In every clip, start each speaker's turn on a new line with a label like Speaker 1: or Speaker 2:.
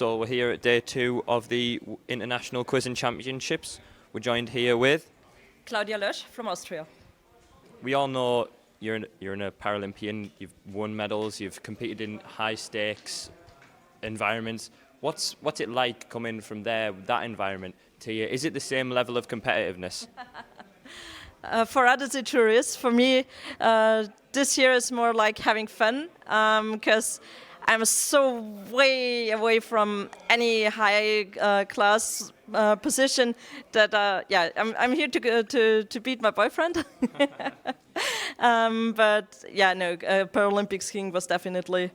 Speaker 1: So we're here at day 2 of the International Quizzing Championships. We're joined here with
Speaker 2: Claudia Lösch from Austria.
Speaker 1: We all know you're a Paralympian. You've won medals. You've competed in high stakes environments. What's it like coming from that environment to you? Is it the same level of competitiveness?
Speaker 2: For others it sure is. For me, this year is more like having fun because I'm so way away from any high class position that I'm here to beat my boyfriend. But yeah, no, Paralympic skiing was definitely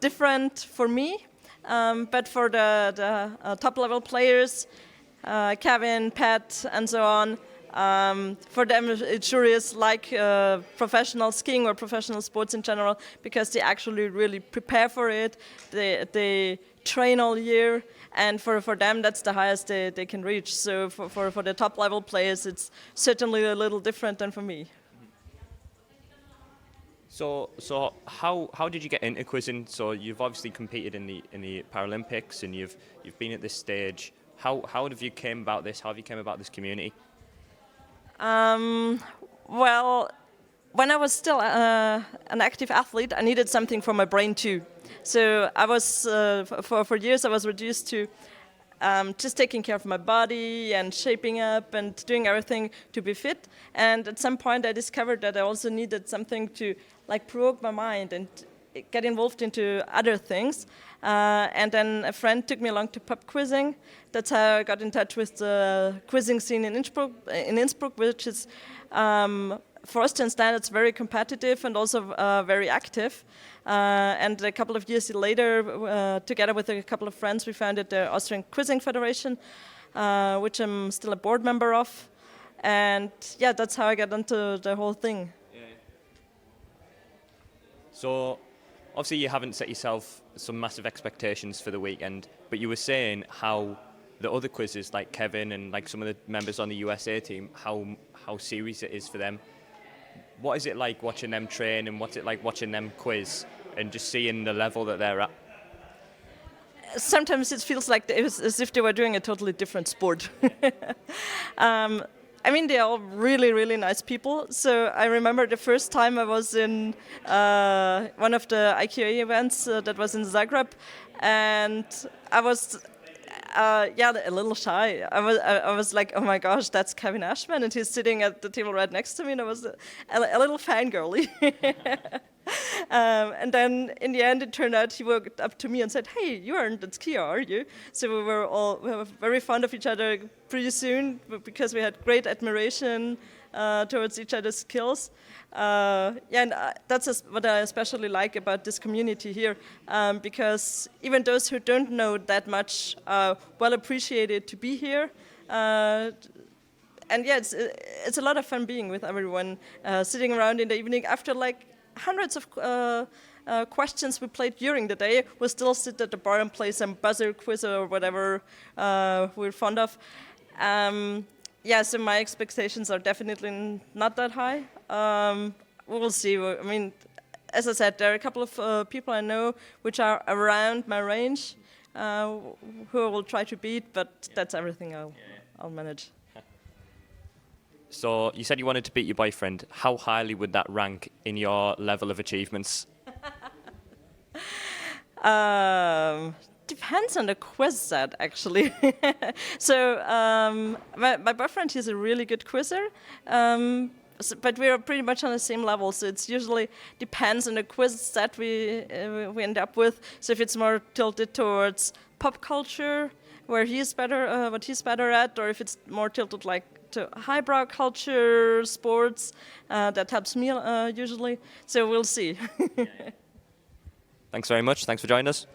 Speaker 2: different for me. But for the top level players, Kevin, Pat, and so on. For them, it sure is like professional skiing or professional sports in general, because they actually really prepare for it. They train all year, and for them, that's the highest they can reach. So for the top level players, it's certainly a little different than for me.
Speaker 1: So how did you get into quizzing? So you've obviously competed in the Paralympics, and you've been at this stage. How have you came about this? How have you came about this community?
Speaker 2: Well, when I was still an active athlete, I needed something for my brain too. So I was, for years, I was reduced to just taking care of my body and shaping up and doing everything to be fit. And at some point, I discovered that I also needed something to provoke my mind and get involved into other things. And then a friend took me along to pub quizzing. That's how I got in touch with the quizzing scene in Innsbruck, which is, for Austrian standards, very competitive and also very active. And a couple of years later, together with a couple of friends, we founded the Austrian Quizzing Federation, which I'm still a board member of. And yeah, that's how I got into the whole thing.
Speaker 1: Yeah. So obviously you haven't set yourself some massive expectations for the weekend, but you were saying how the other quizzes, like Kevin and like some of the members on the USA team, how serious it is for them. What is it like watching them train, and what's it like watching them quiz and just seeing the level that they're at?
Speaker 2: Sometimes it feels like as if they were doing a totally different sport. I mean, they're all really, really nice people. So I remember the first time I was in one of the IQA events that was in Zagreb, and I was a little shy. I was like, oh my gosh, that's Kevin Ashman, and he's sitting at the table right next to me, and I was a little fangirly. And then in the end, it turned out he walked up to me and said, "Hey, you aren't a skier, are you?" So we were very fond of each other pretty soon, because we had great admiration towards each other's skills. And that's what I especially like about this community here, because even those who don't know that much are well appreciated to be here. And yeah, it's a lot of fun being with everyone, sitting around in the evening after hundreds of questions we played during the day. We'll still sit at the bar and play some buzzer quiz or whatever we're fond of. So my expectations are definitely not that high. We'll see. I mean, as I said, there are a couple of people I know which are around my range, who I will try to beat, but that's everything I'll manage.
Speaker 1: So you said you wanted to beat your boyfriend. How highly would that rank in your level of achievements?
Speaker 2: Depends on the quiz set, actually. So my boyfriend, he's a really good quizzer, but we're pretty much on the same level. So it's usually depends on the quiz set we end up with. So if it's more tilted towards pop culture, where he's better, what he's better at, or if it's more tilted to highbrow culture, sports, that helps me usually. So we'll see.
Speaker 1: Thanks very much. Thanks for joining us.